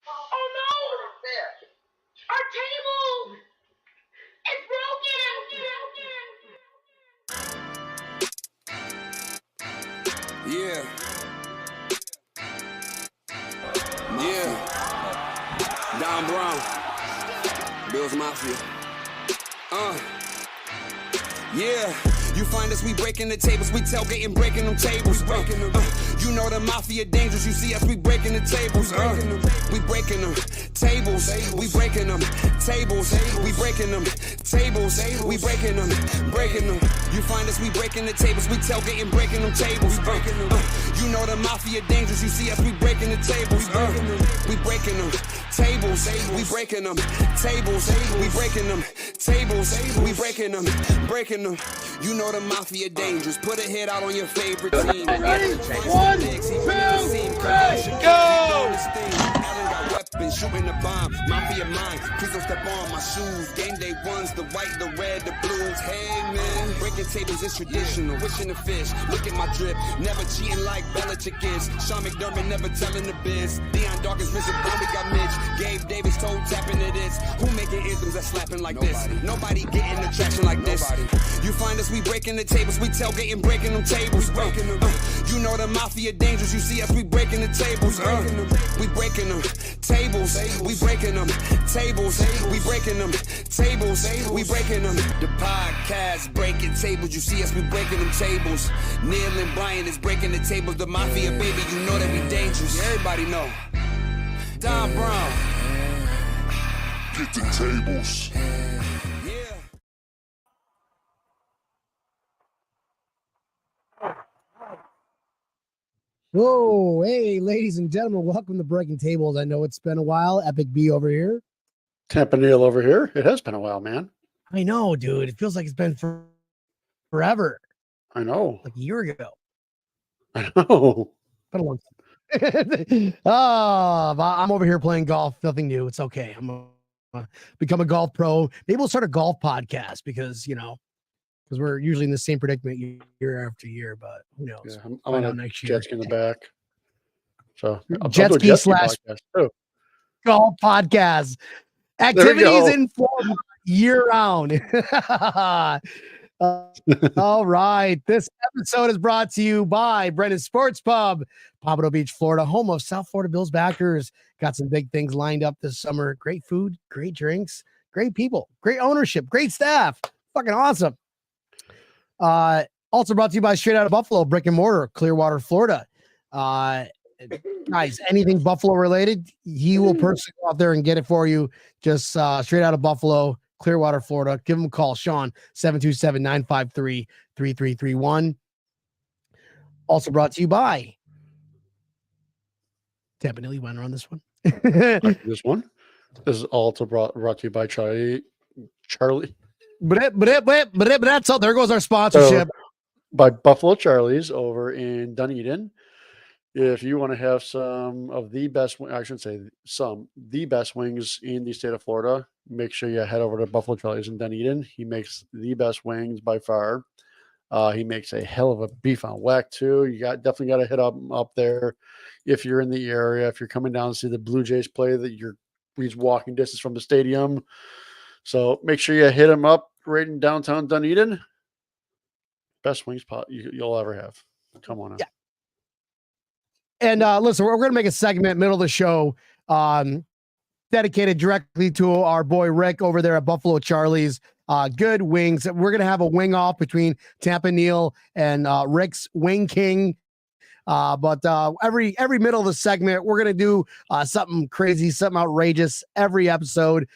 Oh no! Our table is broken! Yeah. Yeah. Don Brown. Bill's Mafia. Yeah. You find us, we breaking the tables. We tailgating, breaking them tables. You know the mafia dangerous. You see us, we breaking the tables. We breaking them tables. We breaking them tables. We breaking them tables. We breaking them, breaking them. You find us, we breaking the tables. We tailgating, breaking them tables. You know the mafia dangerous. You see us, we breaking the tables. We breaking them tables. We breaking them tables. We breaking them tables. We breaking them, breaking them. You know the mafia dangerous. Put a hit out on your favorite team. 3, 1, 2, 3, go! Weapons, shooting the bomb, mafia mine. Please don't step on my shoes. Game day ones, the white, the red, the blues. Hey man, breaking tables is traditional. Wishing the fish, look at my drip. Never cheating like Belichick is. Sean McDermott never telling the biz. Deion Dawkins, Vincent Brown, we got Mitch. Gabe Davis told tapping to this. Who making anthems that slapping like this? Nobody getting the traction like this. You find us, we breaking the tables. We tailgating, breaking them tables. You know the mafia dangerous. You see us, we breaking the tables. We breaking them tables. We breaking them tables. We breaking them tables. We breaking them. The podcast breaking tables. You see us, we breaking them tables. Neil and Brian is breaking the tables. The mafia, baby, you know that we dangerous. Everybody know. Don Brown. Get the tables. Whoa, hey, ladies and gentlemen, welcome to Breaking Tables. I know it's been a while. Epic B over here. Tampa Neil over here. It has been a while, man. I know, dude. It feels like it's been forever. I know. Like a year ago. I know. Been a long time. I'm over here playing golf. Nothing new. It's okay. I'm going to become a golf pro. Maybe we'll start a golf podcast because we're usually in the same predicament year after year, but who knows? Yeah, I'm on a next year. jet ski in the back. So jet ski slash golf podcast. Activities in Florida year round. All right. This episode is brought to you by Brendan's Sports Pub, Pompano Beach, Florida, home of South Florida Bills backers. Got some big things lined up this summer. Great food, great drinks, great people, great ownership, great staff. Fucking awesome. Also brought to you by Straight Out of Buffalo, brick and mortar, Clearwater, Florida. Guys, anything Buffalo related, he will personally go out there and get it for you. Just Straight Out of Buffalo, Clearwater, Florida. Give him a call, Sean, 727-953-3331. Also brought to you by Tampa Neil. You went on this one. This one. This is also brought to you by Charlie. But that's all. There goes our sponsorship. By Buffalo Charlie's over in Dunedin. If you want to have some of the best, I shouldn't say some, the best wings in the state of Florida, make sure you head over to Buffalo Charlie's in Dunedin. He makes the best wings by far. He makes a hell of a beef on whack too. You definitely got to hit up there if you're in the area. If you're coming down to see the Blue Jays play, he's walking distance from the stadium. So make sure you hit him up right in downtown Dunedin. Best wings pot you'll ever have. Come on out. Yeah. And listen, we're going to make a segment middle of the show dedicated directly to our boy Rick over there at Buffalo Charlie's. Good wings. We're going to have a wing off between Tampa Neil and Rick's Wing King. But every middle of the segment, we're going to do something crazy, something outrageous every episode.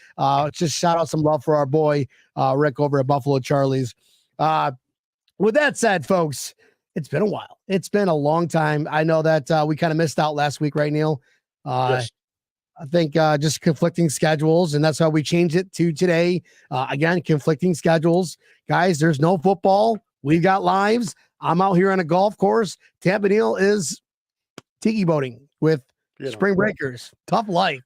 Just shout out some love for our boy Rick over at Buffalo Charlie's. With that said, folks, it's been a while. It's been a long time. I know that we kind of missed out last week, right, Neil? Yes. I think just conflicting schedules, and that's how we changed it to today. Again, conflicting schedules. Guys, there's no football. We've got lives. I'm out here on a golf course. Tampa Neil is tiki boating with spring breakers. Tough life.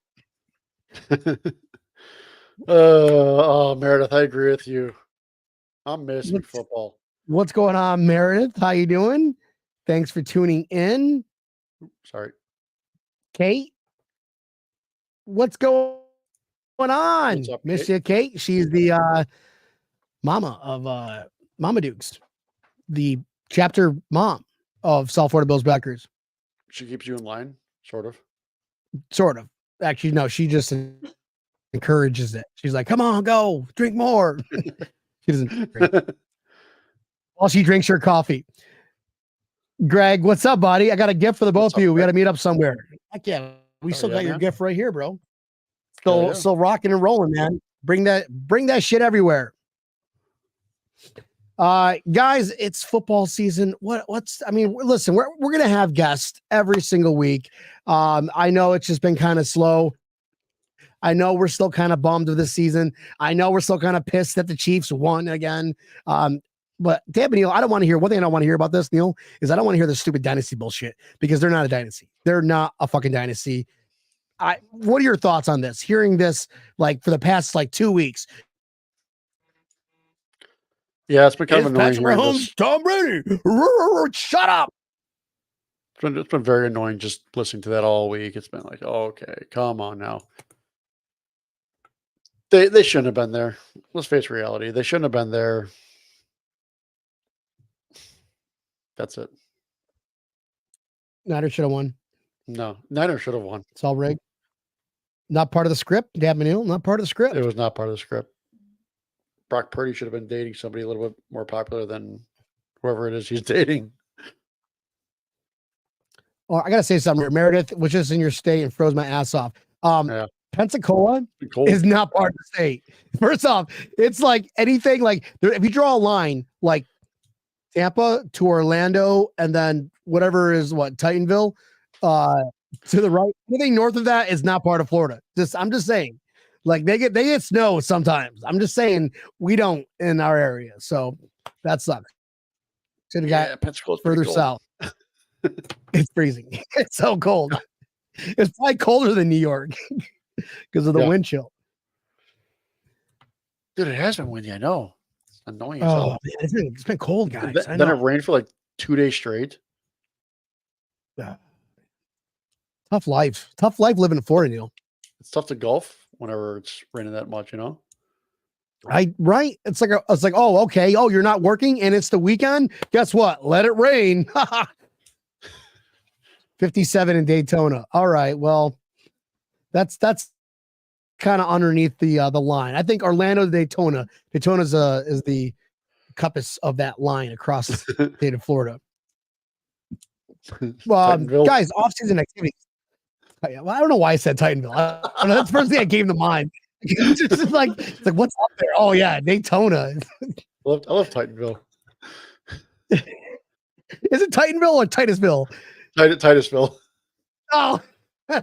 Meredith, I agree with you. I'm missing football. What's going on, Meredith? How you doing? Thanks for tuning in. Sorry. Kate? What's going on? What's up, Miss Kate? you, Kate. She's the mama of Mama Dukes, the chapter mom of South Florida Bills backers. She keeps you in line, sort of. Sort of. Actually, no, she just encourages it. She's like, come on, go, drink more. She doesn't drink. While she drinks her coffee. Greg, what's up, buddy? I got a gift for the both of you. We got to meet up somewhere. Heck yeah. We still got your gift right here, bro. Still rocking and rolling, man. Bring that shit everywhere. Guys, it's football season. Listen, we're gonna have guests every single week. I know it's just been kind of slow. I know we're still kind of bummed with this season. I know we're still kind of pissed that the Chiefs won again. But damn it, Neil, I don't want to hear one thing I don't want to hear about this, Neil, is I don't want to hear this stupid dynasty bullshit because they're not a dynasty. They're not a fucking dynasty. What are your thoughts on this? Hearing this like for the past like 2 weeks. Yeah, it's been kind of annoying. Patrick Mahomes, Tom Brady. Shut up. It's been very annoying just listening to that all week. It's been like, okay, come on now. They shouldn't have been there. Let's face reality. They shouldn't have been there. That's it. Niners should have won. No, Niners should have won. It's all rigged. Not part of the script. Dab Manil, not part of the script. It was not part of the script. Brock Purdy should have been dating somebody a little bit more popular than whoever it is he's dating. Oh, I gotta say something. Meredith was just in your state and froze my ass off. Yeah. Pensacola is not part of the state. First off, it's like anything like if you draw a line like Tampa to Orlando and then whatever is Titanville to the right, anything north of that is not part of Florida. I'm just saying, like they get snow sometimes. I'm just saying we don't in our area, so that sucks. Should have got Pensacola's further south. It's freezing. It's so cold. It's probably colder than New York because of the wind chill. Dude, it has been windy. I know. It's annoying. Oh, man, it's been cold, guys. Then it rained for like 2 days straight. Tough life living in Florida, Neil. It's tough to golf whenever it's raining that much, you know. Right. It's like oh, okay. Oh, you're not working and it's the weekend. Guess what? Let it rain. 57 in Daytona. All right. Well, that's kind of underneath the line. I think Orlando to Daytona. Daytona's is the compass of that line across the state of Florida. Guys, off-season activities. Well, I don't know why I said Titanville. That's the first thing that came to mind. It's just like what's up there? Oh yeah, Daytona. I love Titanville. Is it Titanville or Titusville? Titusville. Oh, yeah,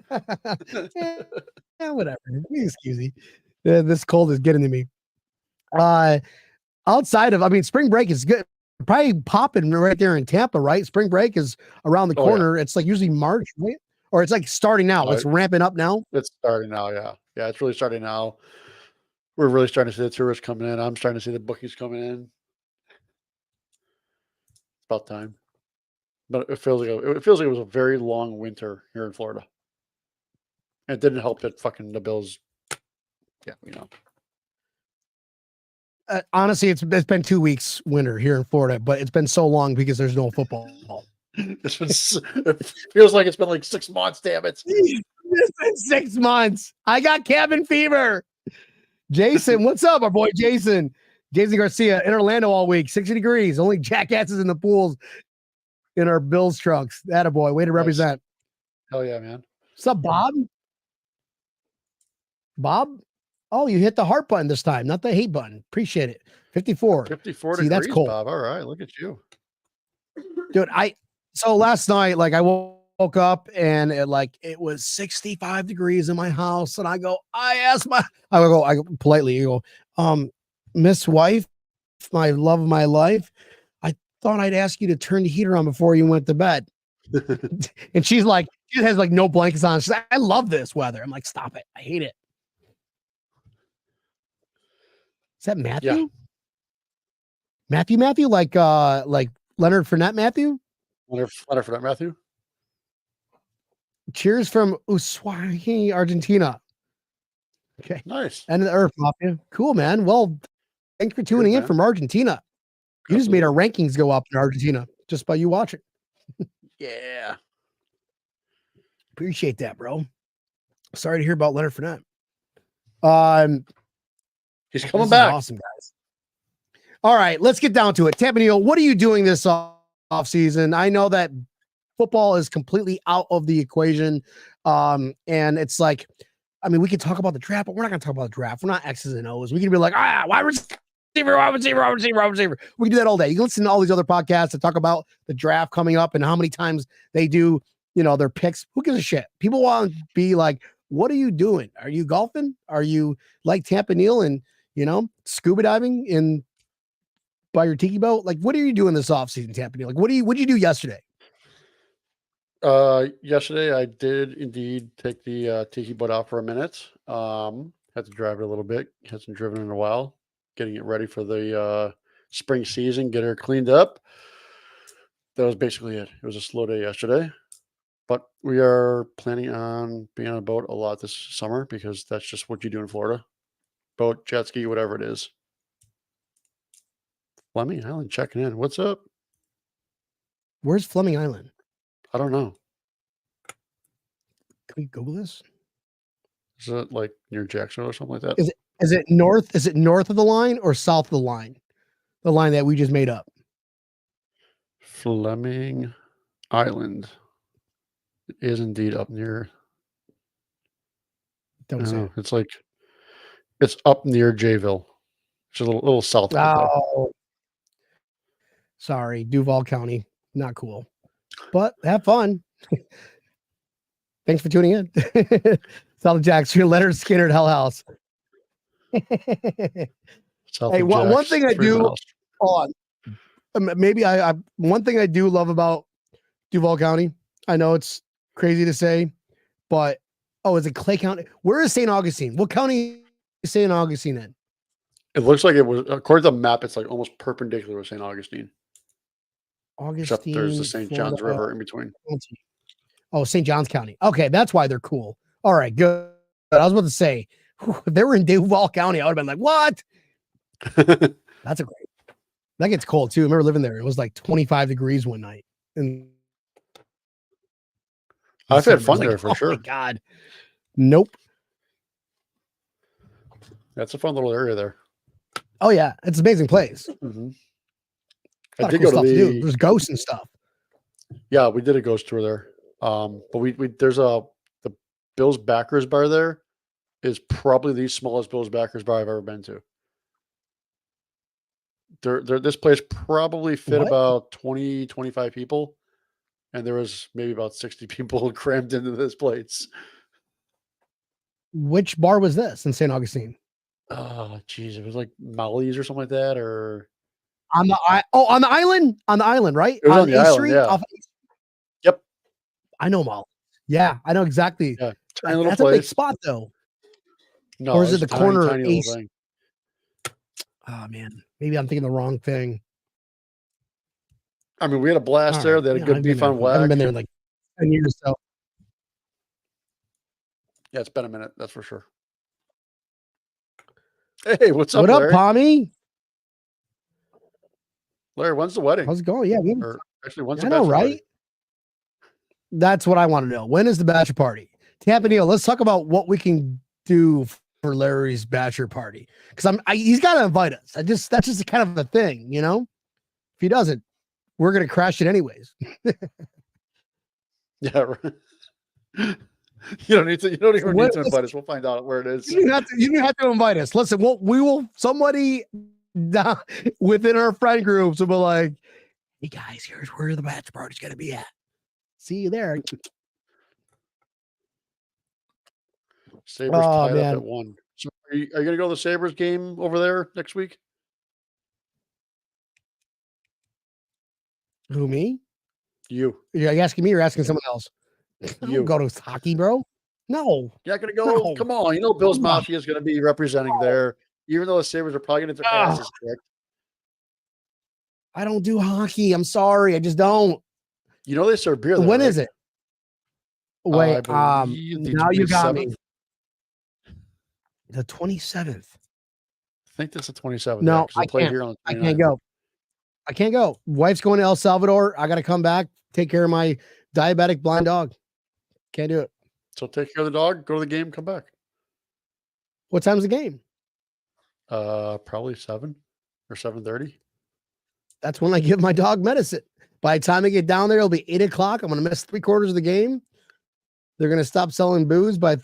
whatever. Excuse me. This cold is getting to me. Outside of, spring break is good. Probably popping right there in Tampa, right? Spring break is around the corner. Yeah. It's like usually March, right? Or it's like starting now. It's ramping up now. It's starting now, yeah. Yeah, it's really starting now. We're really starting to see the tourists coming in. I'm starting to see the bookies coming in. It's about time. But it feels like it was a very long winter here in Florida. And it didn't help that fucking the Bills. Yeah, you know. Honestly, it's been 2 weeks winter here in Florida, but it's been so long because there's no football. It feels like it's been like 6 months, damn it. It's been 6 months. I got cabin fever. Jason, what's up, our boy Jason? Jason Garcia in Orlando all week, 60 degrees, only jackasses in the pools in our Bills trucks. Attaboy, way to represent. Hell yeah, man. What's up, Bob? Bob? Oh, you hit the heart button this time, not the hate button. Appreciate it. 54. 54 See, degrees, that's cool. Bob. All right, look at you. Dude, so last night, like I woke up and it was 65 degrees in my house. And I politely go, Miss Wife, my love of my life, I thought I'd ask you to turn the heater on before you went to bed. And she has like no blankets on. She's like, I love this weather. I'm like, stop it. I hate it. Is that Matthew? Yeah. Matthew, like Leonard Fournette Matthew? Leonard Fournette Matthew. Cheers from Ushuaia, Argentina. Okay. Nice. End of the earth, Mafia. Cool, man. Well, thanks for tuning in man. from Argentina. You just made our rankings go up in Argentina just by you watching. Yeah. Appreciate that, bro. Sorry to hear about Leonard Fournette. He's coming this back. Is awesome, guys. All right, let's get down to it. Tampa Neal, what are you doing this off season? I know that football is completely out of the equation. And it's like, I mean, we could talk about the draft, but we're not going to talk about the draft. We're not X's and O's. We can be like, wide receiver. We can do that all day. You can listen to all these other podcasts that talk about the draft coming up and how many times they do, their picks. Who gives a shit? People want to be like, what are you doing? Are you golfing? Are you like Tampa Neal and, scuba diving by your tiki boat? Like, what are you doing this offseason, Tampa Neal? Like, what'd you do yesterday? Yesterday I did indeed take the tiki boat out for a minute. Had to drive it a little bit. Hasn't driven in a while. Getting it ready for the spring season. Get her cleaned up. That was basically it. It was a slow day yesterday, but we are planning on being on a boat a lot this summer because that's just what you do in Florida. Boat, jet ski, whatever it is. Fleming Island checking in. What's up? Where's Fleming Island? I don't know. Can we Google this? Is it like near Jacksonville or something like that? Is it north? Is it north of the line or south of the line? The line that we just made up. Fleming Island is indeed up near. Don't say. It's up near Jayville. It's a little south. Oh, sorry, Duval County. Not cool, but have fun. Thanks for tuning in. Solid Jacks, your Leonard Skinner at Hell House. Hey, one thing I do. Hold on. Maybe I one thing I do love about Duval County. I know it's crazy to say, but is it Clay County? Where is St. Augustine? What county is St. Augustine in? It looks like it was, according to the map, it's like almost perpendicular with St. Augustine. Except there's the St. Johns River in between. Oh, St. Johns County. Okay, that's why they're cool. All right, good. I was about to say, if they were in Duval County, I would have been like, what? That's a great. That gets cold too. I remember living there. It was like 25 degrees one night. And I've had fun there for sure. Oh my God. Nope. That's a fun little area there. Oh yeah, it's an amazing place. Mm-hmm. I did go to the. There's ghosts and stuff. Yeah, we did a ghost tour there. But we there's the Bill's Backers bar there is probably the smallest Bill's Backers bar I've ever been to. This place probably fit about 20, 25 people, and there was maybe about 60 people crammed into this place. Which bar was this in St. Augustine? Oh, geez, it was like Molly's or something like that, or on the island, right? It was on the island, Street, yeah. Yep, I know Molly. Yeah, I know exactly. Yeah, tiny little that's place. A big spot though. No, or is it the corner? Tiny thing. Oh man, maybe I'm thinking the wrong thing. I mean, we had a blast there. They had a good beef on whack. I haven't been there in like 10 years. So yeah, it's been a minute. That's for sure. Hey, what's up, What Larry? up, Pommy? Larry, when's the wedding? How's it going? Yeah, or actually, when's the I know, right? party? That's what I want to know. When is the bachelor party? Tampa Neal, let's talk about what we can do for Larry's bachelor party. Because he's got to invite us. That's just kind of a thing, you know? If he doesn't, we're gonna crash it anyways. Yeah, right. You don't even need to invite us. We'll find out where it is. You don't have to invite us. Listen, we will somebody down within our friend groups will be like, hey guys, here's where the bachelor party's gonna be at. See you there. Sabres tied up at 1. So are you going to go to the Sabres game over there next week? Who, me? You. Are you asking me or asking someone else? You don't go to hockey, bro. No. You're not going to go? No. Come on. You know Bill's Mafia is going to be representing there, even though the Sabres are probably going to get their asses kicked. I don't do hockey. I'm sorry. I just don't. You know they serve beer there, When right? is it? Wait, now you got me. The 27th. I think that's the 27th. No, yeah, I play can't. here on the I 29th. can't go. I can't go. Wife's going to El Salvador. I got to come back, take care of my diabetic blind dog. Can't do it. So take care of the dog, go to the game, come back. What time's the game? Probably 7 or 7:30. That's when I give my dog medicine. By the time I get down there, it'll be 8:00. I'm going to miss 3/4 of the game. They're going to stop selling booze by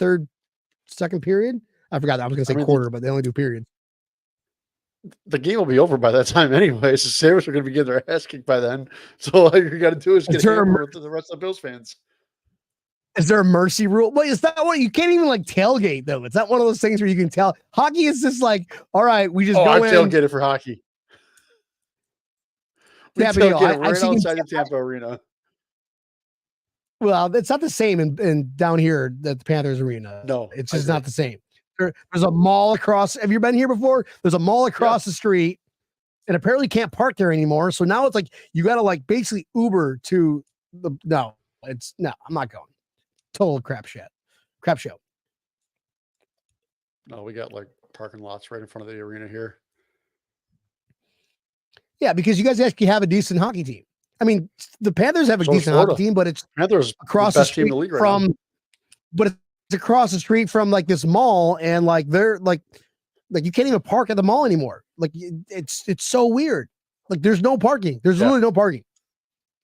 second period. I forgot that. I was going to say quarter, but they only do periods. The game will be over by that time anyways. The Sabres are going to be getting their ass kicked by then. So all you got to do is get hammered with the rest of the Bills fans. Is there a mercy rule? Wait, is that what you can't even like tailgate though? It's not one of those things where you can tell. Hockey is just like, all right, we just go I in. tailgate it for hockey. We tailgate it right outside the Tampa Arena. Well, it's not the same in down here at the Panthers Arena. No, it's just not the same. There's a mall across. Have you been here before? There's a mall across the street, and apparently you can't park there anymore. So now it's like you got to like basically Uber to the. No, I'm not going. Total crap show. No, we got like parking lots right in front of the arena here. Yeah, because you guys actually have a decent hockey team. I mean, the Panthers have a decent hockey team, but it's Panthers across the street from. But it's across the street from like this mall, and like they're like you can't even park at the mall anymore. Like it's so weird. Like there's no parking. There's literally no parking.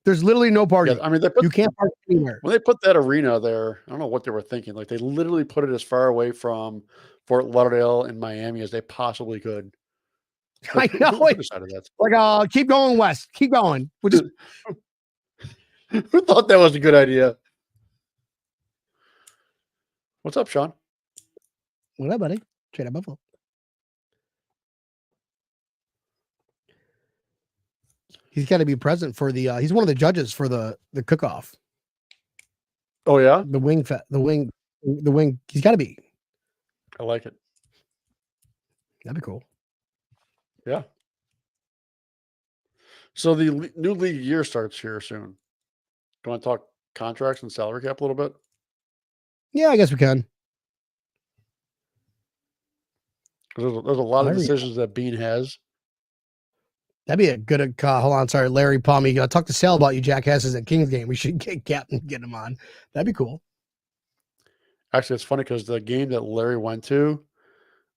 There's literally no parking. Yeah, I mean, you can't park anywhere. When they put that arena there, I don't know what they were thinking. Like they literally put it as far away from Fort Lauderdale and Miami as they possibly could. Like, I know. Like, keep going west. Keep going. We'll just. Who thought that was a good idea? What's up, Sean? What up, buddy? Trade up Buffalo. He's got to be present for the. He's one of the judges for the cook-off. Oh yeah, the wing. He's got to be. I like it. That'd be cool. Yeah. So the new league year starts here soon. Do you want to talk contracts and salary cap a little bit? Yeah, I guess we can. There's a lot of decisions that Bean has. That'd be a good hold on, sorry, Larry Palmy. Talk to Sal about you jackasses at Kings game. We should get Captain, get him on. That'd be cool. Actually, it's funny because the game that Larry went to,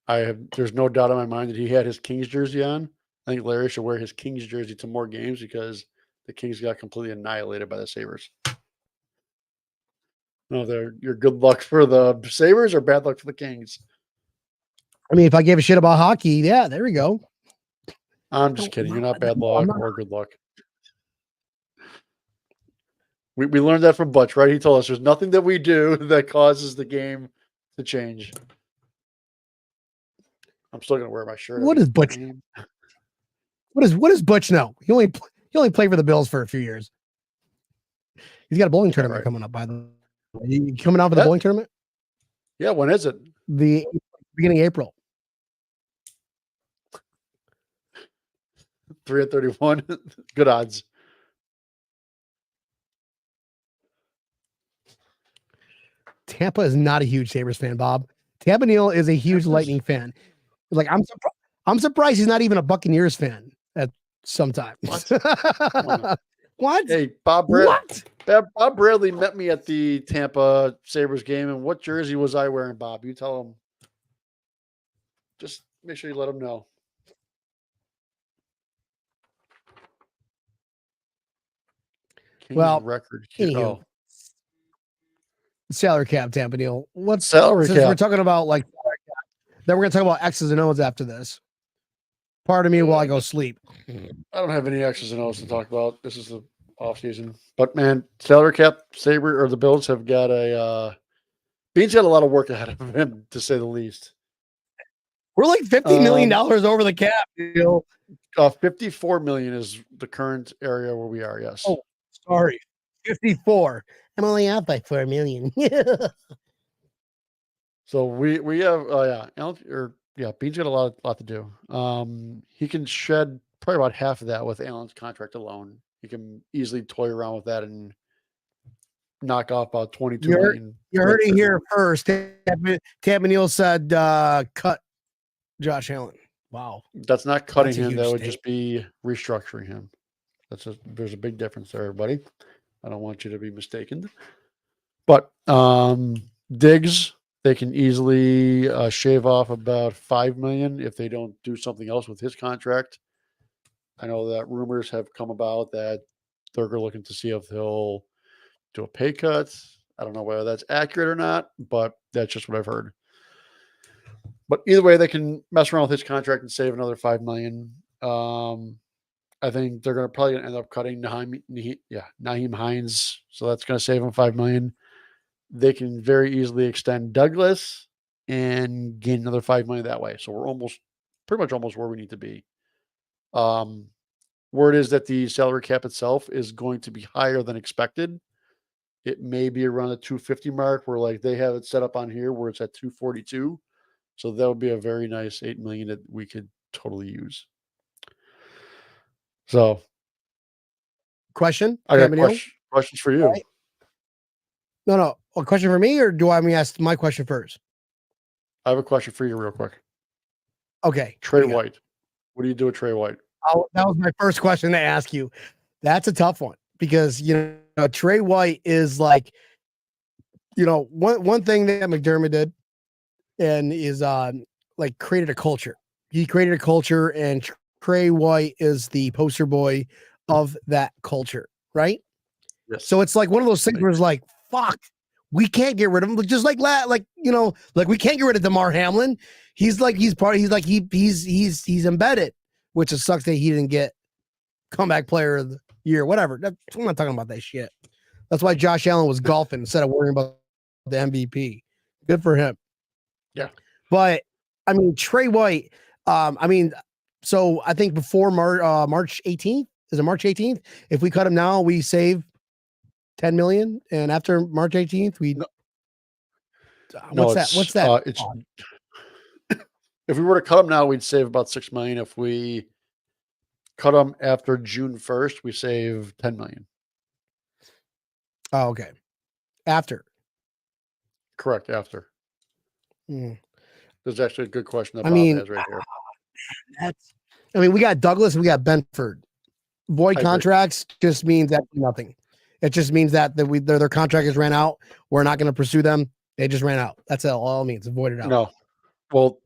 there's no doubt in my mind that he had his Kings jersey on. I think Larry should wear his Kings jersey to more games because the Kings got completely annihilated by the Sabres. No, you're good luck for the Sabres or bad luck for the Kings. I mean, if I gave a shit about hockey, yeah, there we go. I'm just kidding. You're not bad luck or good luck. We learned that from Butch, right? He told us there's nothing that we do that causes the game to change. I'm still gonna wear my shirt. What is Butch? What does Butch know? He only played for the Bills for a few years. He's got a bowling tournament coming up. By the way, you coming out for the bowling tournament? Yeah, when is it? The beginning of April. 3/31. Good odds. Tampa is not a huge Sabres fan, Bob. Tampa Neal is a huge Lightning fan. Like I'm surprised he's not even a Buccaneers fan at sometimes. What? What? Hey, Bob Bradley met me at the Tampa Sabres game, and what jersey was I wearing, Bob? You tell him. Just make sure you let him know. Well, record. Anywho, salary cap, Tampa Neal. What's salary cap? We're talking about like then we're gonna talk about X's and O's after this. Pardon me while I go sleep. I don't have any X's and O's to talk about. This is the off season, but man, salary cap, Sabre or the Bills have got Bean's got a lot of work ahead of him, to say the least. We're like $50 million over the cap. $54 million is the current area where we are. Yes. Oh, sorry, 54. I'm only out by $4 million. So we have Bean's got a lot to do. He can shed probably about half of that with Allen's contract alone. He can easily toy around with that and knock off about 22 You're- million. You heard it here first. Tamanil said cut Josh Allen. Wow. That's not cutting That's a him. That huge would state. just be restructuring him. There's a big difference there, everybody. I don't want you to be mistaken. But Diggs, they can easily shave off about $5 million if they don't do something else with his contract. I know that rumors have come about that they're looking to see if he'll do a pay cut. I don't know whether that's accurate or not, but that's just what I've heard. But either way, they can mess around with his contract and save another $5 million. I think they're probably going to end up cutting Nyheim Hines, so that's going to save them $5 million. They can very easily extend Douglas and gain another $5 million that way. So we're pretty much almost where we need to be. Word is that the salary cap itself is going to be higher than expected. It may be around the 250 mark, where like they have it set up on here where it's at 242. So that would be a very nice $8 million that we could totally use. So, Question? I got Tamanil? questions for you. Right. No. A question for me, or do I ask my question first? I have a question for you, real quick. Okay. Trey White. What do you do with Trey White? That was my first question to ask you. That's a tough one because Trey White is like, one thing that McDermott did, and is like created a culture. He created a culture, and Trey White is the poster boy of that culture, right? Yes. So it's like one of those things where it's like, fuck, we can't get rid of him. Just like we can't get rid of DeMar Hamlin. He's embedded, which it sucks that he didn't get comeback player of the year, whatever. I'm not talking about that shit. That's why Josh Allen was golfing instead of worrying about the MVP. Good for him. Yeah. But I mean, Trey White, so I think before March 18th, is it March 18th? If we cut him now, we save 10 million. And after March 18th, What's that? It's if we were to cut him now, we'd save about 6 million. If we cut him after June 1st, we save 10 million. Oh, okay. After. Correct. After. There's actually a good question that Bob has right here. We got Douglas and we got Benford. Void contracts just means that nothing. It just means that their contract has ran out. We're not going to pursue them. They just ran out. That's all it means. It's voided out. No. Well,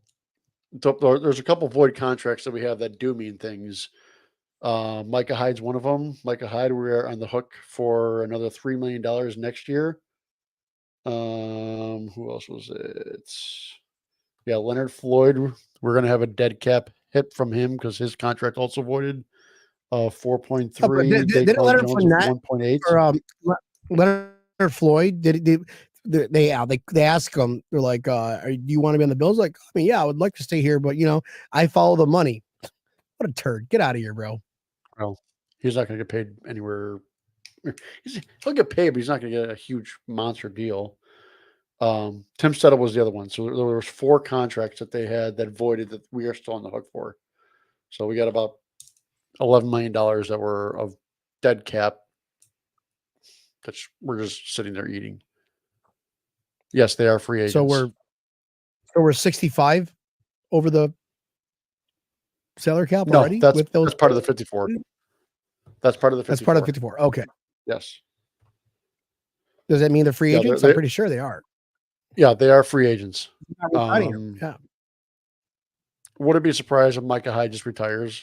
there's a couple void contracts that we have that do mean things. Micah Hyde's one of them. Micah Hyde, we're on the hook for another $3 million next year. Who else was it? Yeah, Leonard Floyd. We're going to have a dead cap hit from him because his contract also voided. 4.3. Did Leonard Fournette 1.8. Leonard Floyd? They ask him? They're like, "Do you want to be on the Bills?" Like, I mean, yeah, I would like to stay here, but I follow the money. What a turd! Get out of here, bro. Well, he's not going to get paid anywhere. He'll get paid, but he's not going to get a huge monster deal. Tim Settle was the other one. So there was 4 contracts that they had that voided that we are still on the hook for. So we got about $11 million that were of dead cap that we're just sitting there eating. Yes, they are free agents. So we're 65 over the salary cap already. That's part of the 54. That's part of the 54. That's part of the 54. Okay. Yes. Does that mean they're free agents? I'm pretty sure they are. Yeah, they are free agents. Yeah. Would it be surprised if Micah Hyde just retires?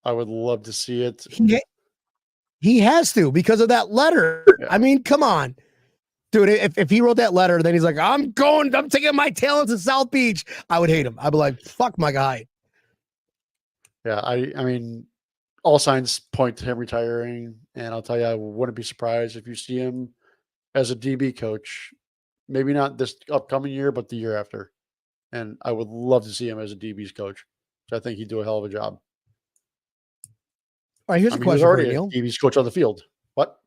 I would love to see it. He has to because of that letter. Yeah. I mean, come on. Dude, if he wrote that letter, then he's like, I'm taking my talents to South Beach. I would hate him. I'd be like, fuck my guy. Yeah, I mean, all signs point to him retiring. And I'll tell you, I wouldn't be surprised if you see him as a DB coach. Maybe not this upcoming year, but the year after. And I would love to see him as a DB's coach. So I think he'd do a hell of a job. All right, here's a question. He's already a DB's coach on the field. What?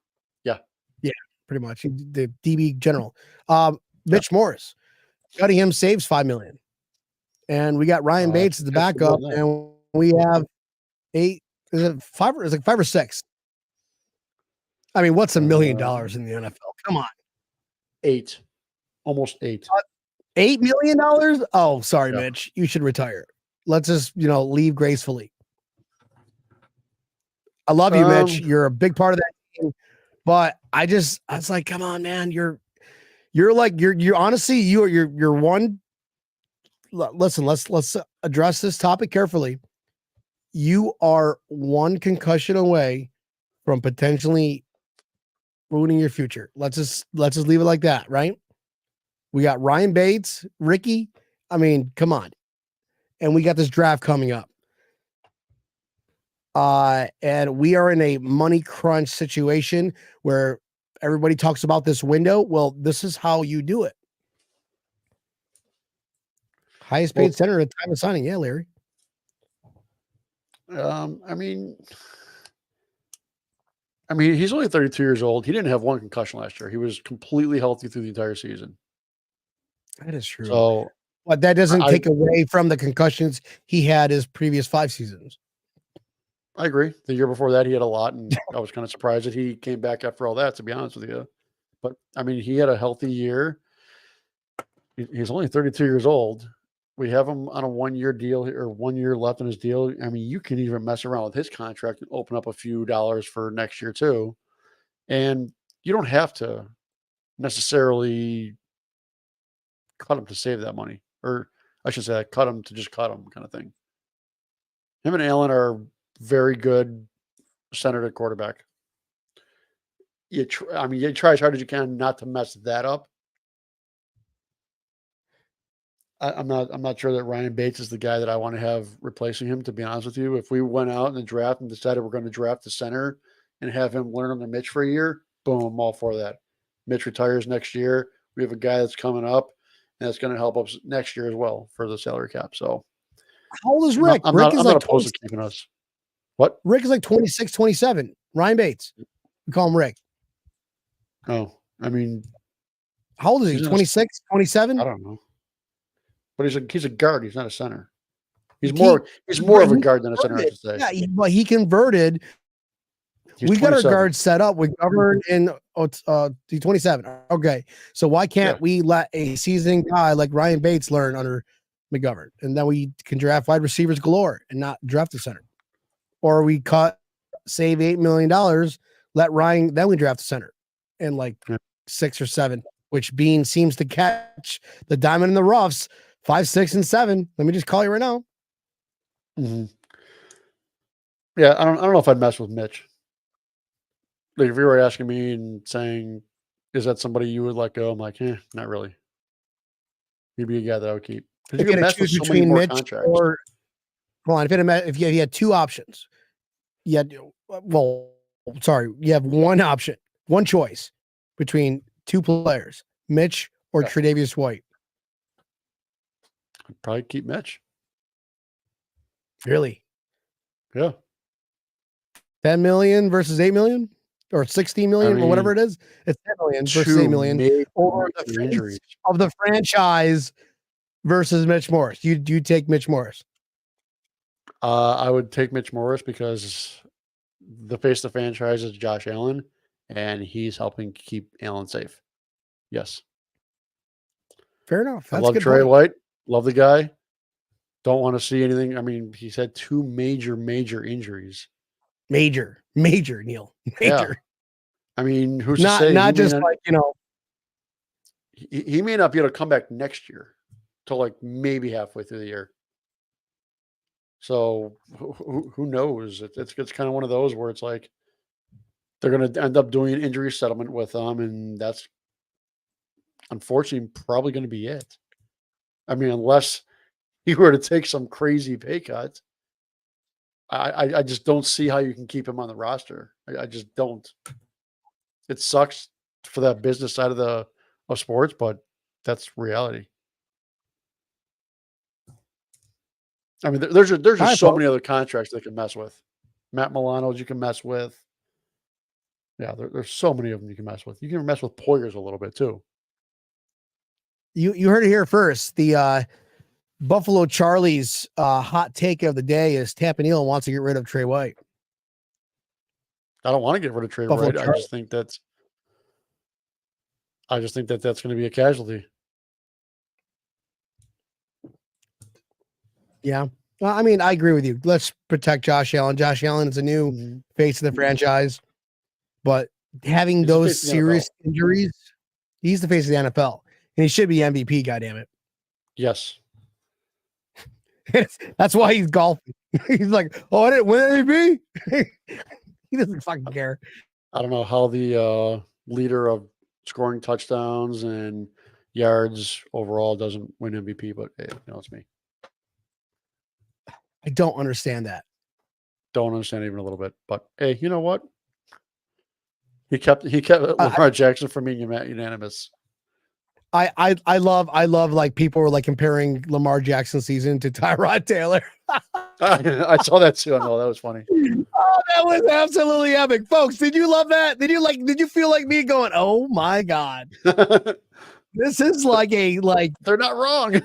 Yeah. Yeah, pretty much. The DB general. Mitch Morris. Cutting him saves $5 million. And we got Ryan Bates as the backup. And we have 8. Is it 5 or 6? I mean, what's $1 million in the NFL? Come on. 8. Almost 8. $8 million? Oh, sorry, Yeah. Mitch. You should retire. Let's just, leave gracefully. I love you, Mitch. You're a big part of that team. But I was like, come on, man. You're honestly, you're one. Listen, let's address this topic carefully. You are one concussion away from potentially ruining your future. Let's just leave it like that, right? We got Ryan Bates, Ricky. I mean, come on. And we got this draft coming up. And we are in a money crunch situation where everybody talks about this window. Well, this is how you do it. Highest paid center at time of signing. Yeah, Larry. I mean, he's only 32 years old. He didn't have one concussion last year. He was completely healthy through the entire season. That is true. So, but that doesn't take away from the concussions he had his previous 5 seasons. I agree. The year before that, he had a lot, and I was kind of surprised that he came back after all that, to be honest with you. But, he had a healthy year. He's only 32 years old. We have him on a 1-year deal or 1 year left in his deal. You can even mess around with his contract and open up a few dollars for next year too. And you don't have to necessarily cut him to save that money, or I should say cut him to just cut him kind of thing. Him and Allen are very good center to quarterback. You try as hard as you can not to mess that up. I'm not sure that Ryan Bates is the guy that I want to have replacing him, to be honest with you. If we went out in the draft and decided we're going to draft the center and have him learn under Mitch for a year, boom, I'm all for that. Mitch retires next year. We have a guy that's coming up, and it's going to help us next year as well for the salary cap. So, how old is Rick? I'm not opposed to keeping us. What? Rick is like 26, 27. Ryan Bates. We call him Rick. Oh, how old is he? 26, 27? I don't know. But he's a guard. He's not a center. He's more of a guard than a center, I should say. Yeah, but he converted. We got our guards set up with Govern in 27. Okay. So why can't we let a seasoned guy like Ryan Bates learn under McGovern? And then we can draft wide receivers galore and not draft a center. Or we save $8 million, let Ryan, then we draft a center in 6 or 7, which Bean seems to catch the diamond in the roughs. 5, 6, and 7. Let me just call you right now. Mm-hmm. Yeah, I don't know if I'd mess with Mitch. Like if you were asking me and saying, "Is that somebody you would let go?" I'm like, not really. He'd be a guy that I would keep. Because you can choose between Mitch or hold on. If you had 2 options, you have one option, one choice between 2 players, Mitch or Tre'Davious White. I'd probably keep Mitch. Really? Yeah. 10 million versus 8 million or 60 million or whatever it is. It's 10 million versus 8 million over the injuries of the franchise versus Mitch Morris. You take Mitch Morris? I would take Mitch Morris because the face of the franchise is Josh Allen, and he's helping keep Allen safe. Yes. Fair enough. I love Trey White. Love the guy. Don't want to see anything. He's had 2 major injuries. Major, Neil. Major. Yeah. Who's to say? Not just He may not be able to come back next year till maybe halfway through the year. So who knows? It's kind of one of those where it's like they're going to end up doing an injury settlement with them, and that's unfortunately probably going to be it. Unless he were to take some crazy pay cut, I just don't see how you can keep him on the roster. I just don't. It sucks for that business side of sports, but that's reality. There's just so many other contracts they can mess with. Matt Milano's you can mess with. Yeah, there's so many of them you can mess with. You can mess with Poyers a little bit too. You heard it here first. The Buffalo Charlie's hot take of the day is Tampa Neal wants to get rid of Trey White. I don't want to get rid of Trey Buffalo Wright. I just think that's going to be a casualty. Yeah. Well, I mean, I agree with you. Let's protect Josh Allen. Josh Allen is a new face of the franchise, but having He's those serious injuries, he's the face of the NFL, and he should be MVP. Goddammit. Yes. That's why he's golfing. He's like, oh, I didn't win MVP. He doesn't fucking care. I don't know how the leader of scoring touchdowns and yards overall doesn't win MVP, but hey, it's me. I don't understand that. Don't understand even a little bit. But hey, you know what? He kept Lamar Jackson from being unanimous. I love like people were like comparing Lamar Jackson season to Tyrod Taylor. I saw that too. I know that was funny. Oh, that was absolutely epic, folks. Did you love that? Did you feel like me going, oh my God, this is like they're not wrong.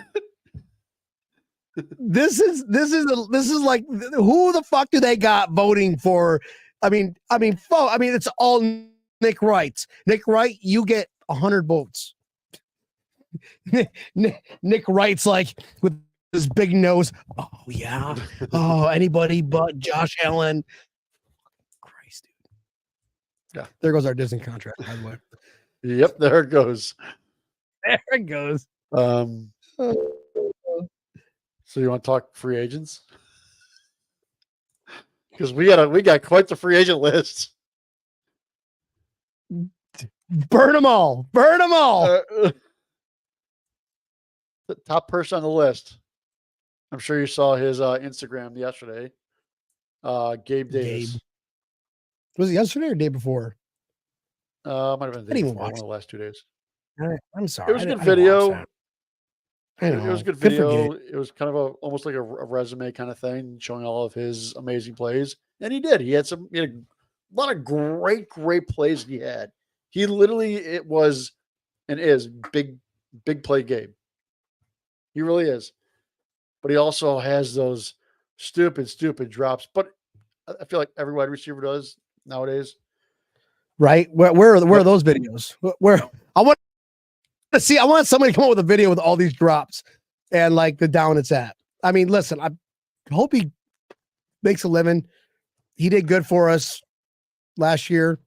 This is like, who the fuck do they got voting for? I mean, it's all Nick Wrights. Nick Wright, you get 100 votes. Nick Wright's like with his big nose. Oh yeah. Oh, anybody but Josh Allen. Christ, dude. Yeah. There goes our Disney contract, by the way. Yep, there it goes. There it goes. So you want to talk free agents? Because we got quite the free agent list. Burn them all. Burn them all. The top person on the list. I'm sure you saw his Instagram yesterday. Gabe Davis. Was it yesterday or day before? Might have been the day before, one of the last 2 days. I'm sorry. It was a good video. It was a good video. It was kind of almost like a resume kind of thing, showing all of his amazing plays. And he did. He had a lot of great plays he had. He literally, it was and is big play Gabe. He really is. But he also has those stupid drops. But I feel like every wide receiver does nowadays. Right? Where are those videos? Where I want somebody to come up with a video with all these drops and like the down it's at. I mean, listen, I hope he makes a living. He did good for us last year.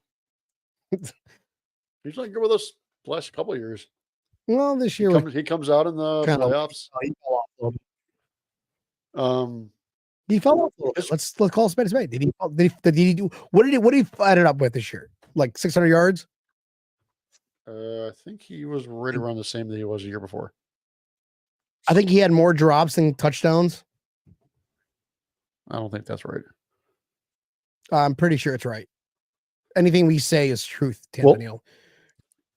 He's not good with us the last couple of years. Well, this year he comes out in the playoffs. He fell off a little bit. He fell off a little bit. Let's call a spade a spade. Did he do what did he ended up with this year? Like 600 yards? I think he was right around the same that he was a year before. I think he had more drops than touchdowns. I don't think that's right. I'm pretty sure it's right. Anything we say is truth, Daniel.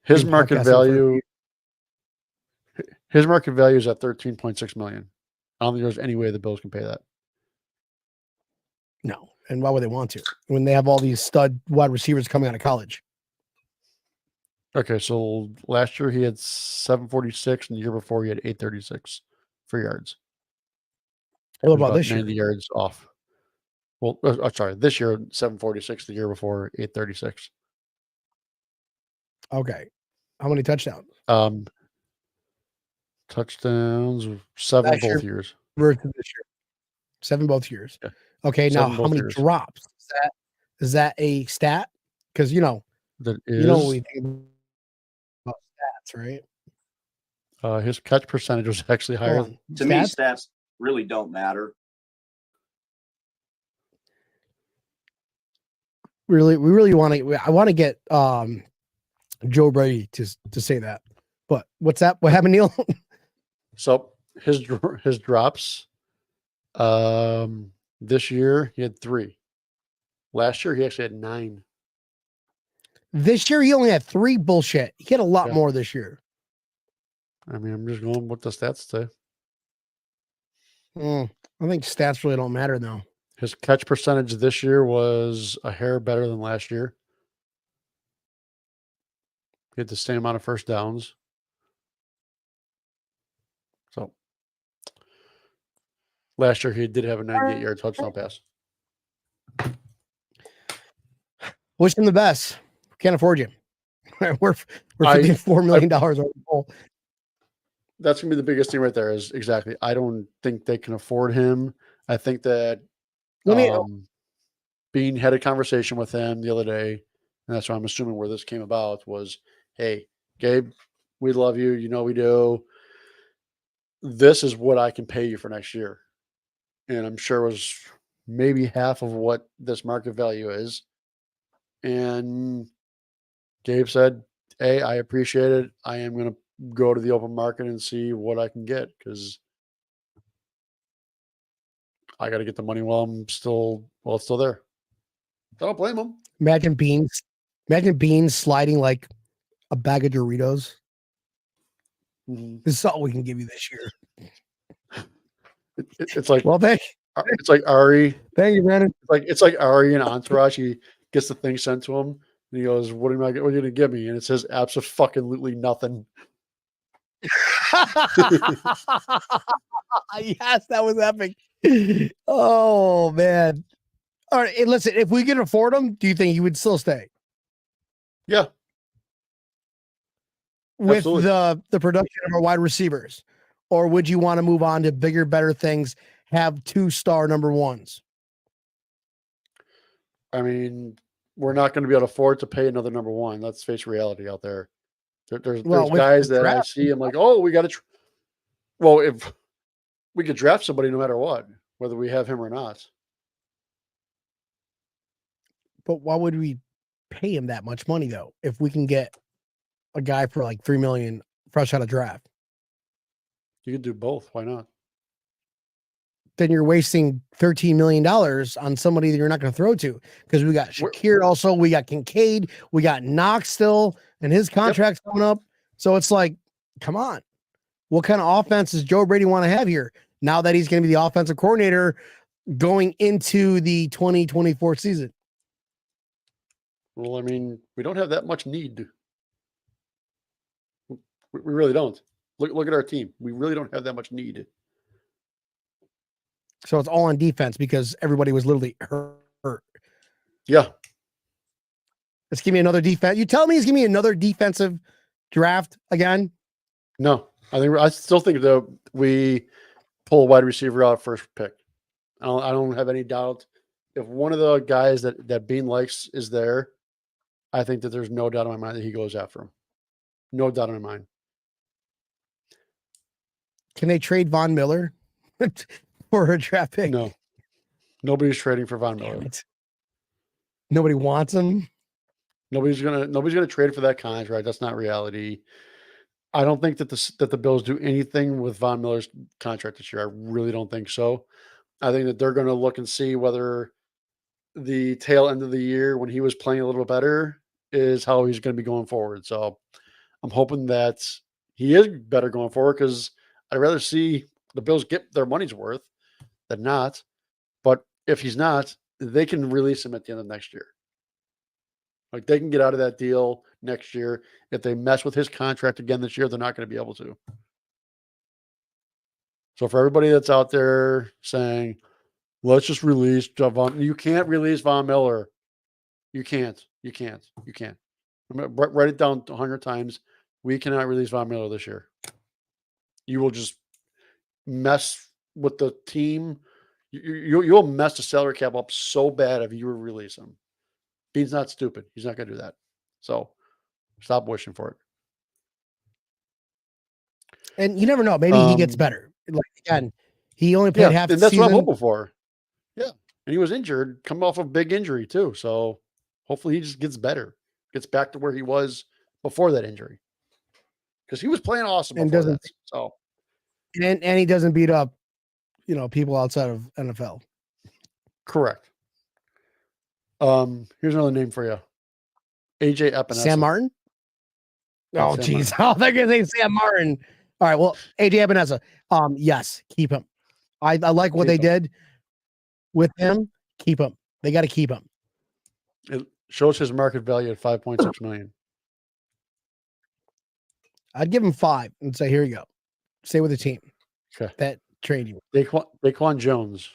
His market value is at $13.6 million. I don't think there's any way the Bills can pay that. No. And why would they want to when they have all these stud wide receivers coming out of college? Okay, so last year he had 746, and the year before he had 836 for yards. What about this year? 90 yards off. Well, sorry, this year 746, the year before 836. Okay, how many touchdowns? Touchdowns 7 last both years. Versus this year, 7 both years. Yeah. Okay, now how many drops? Is that a stat? Because that is, we think about stats, right? His catch percentage was actually higher. To me, stats really don't matter. We really want to. I want to get Joe Brady to say that. But what's that? What happened, Neil? So his drops. This year he had 3. Last year he actually had 9. This year he only had 3. Bullshit. He had a lot more this year. I mean, I'm just going with the stats say. I think stats really don't matter though. His catch percentage this year was a hair better than last year. He had the same amount of first downs. So last year he did have a 98-yard touchdown pass. Wish him the best. Can't afford you. we're I- $54 million over the goal. That's gonna be the biggest thing right there. Is exactly. I don't think they can afford him. I think that Let me Bean had a conversation with him the other day, and that's why I'm assuming where this came about was, hey, Gabe, we love you. You know we do. This is what I can pay you for next year. And I'm sure it was maybe half of what this market value is. And Gabe said, hey, I appreciate it. I am going to go to the open market and see what I can get because I got to get the money while it's still there. I don't blame him. imagine beans sliding like a bag of Doritos. Mhm. This is all we can give you this year. It's like Well, it's like Ari. thank you, Brandon. It's like Ari and Entourage. He gets the thing sent to him, and he goes, "What are you going to give me?" And it says, "Abso-fucking-lutely nothing." Yes, that was epic. Oh man. All right. Hey, listen, if we can afford him, do you think he would still stay? Yeah, With absolutely. the production of our wide receivers? Or would you want to move on to bigger, better things, have 2-star number ones? I mean, we're not going to be able to afford to pay another number one. Let's face reality out there. There's Well, with guys the that I draft, see. I'm like, oh, we got to. Well, if we could draft somebody no matter what, whether we have him or not. but why would we pay him that much money though? If we can get a guy for like $3 million fresh out of draft, You could do both. Why not? then you're wasting $13 million on somebody that you're not going to throw to. Because we got We're- Shakir also, we got Kincaid, we got Knox still, and his contract's coming up. So it's like, come on. What kind of offense does Joe Brady want to have here now that he's going to be the offensive coordinator going into the 2024 season? Well, I mean, we don't have that much need. We really don't. Look at our team. We really don't have that much need. So it's all on defense because everybody was literally hurt. Yeah. Let's give me another defense. You tell me he's giving me another defensive draft again? No, I still think that we pull a wide receiver out first pick. I don't have any doubt. If one of the guys that Bean likes is there, I think that there's no doubt in my mind that he goes after him. No doubt in my mind. Can they trade Von Miller for a draft pick? No. Nobody's trading for Von Damn Miller. it. Nobody wants him. Nobody's gonna trade for that contract. That's not reality. I don't think that the Bills do anything with Von Miller's contract this year. I really don't think so. I think that they're going to look and see whether the tail end of the year when he was playing a little better is how he's going to be going forward. So I'm hoping that he is better going forward because I'd rather see the Bills get their money's worth than not. But if he's not, they can release him at the end of next year. Like they can get out of that deal next year. If they mess with his contract again this year, they're not going to be able to. So for everybody that's out there saying, let's just release Von, you can't release Von Miller. You can't. Write it down 100 times. We cannot release Von Miller this year. You will just mess with the team. You'll mess the salary cap up so bad if you release him. Bean's not stupid. He's not going to do that. So stop wishing for it. And you never know. Maybe he gets better. Like again, he only played half the and that's season. what I'm hoping for. Yeah. And he was injured, coming off a big injury too. So hopefully he just gets better, gets back to where he was before that injury. Because he was playing awesome And before doesn't- that. So And he doesn't beat up, people outside of NFL. correct. Here's another name for you. AJ Epinesa. Sam Martin? Yeah, Oh, Sam geez. Oh, they're going to say Sam Martin. All right. Well, AJ Epinesa. Yes, keep him. I like what Keep they him. did with him. Keep him. They got to keep him. It shows his market value at $5.6 million. I'd give him 5 and say, here you go. Stay with the team Okay. that trade you. Daquan Jones.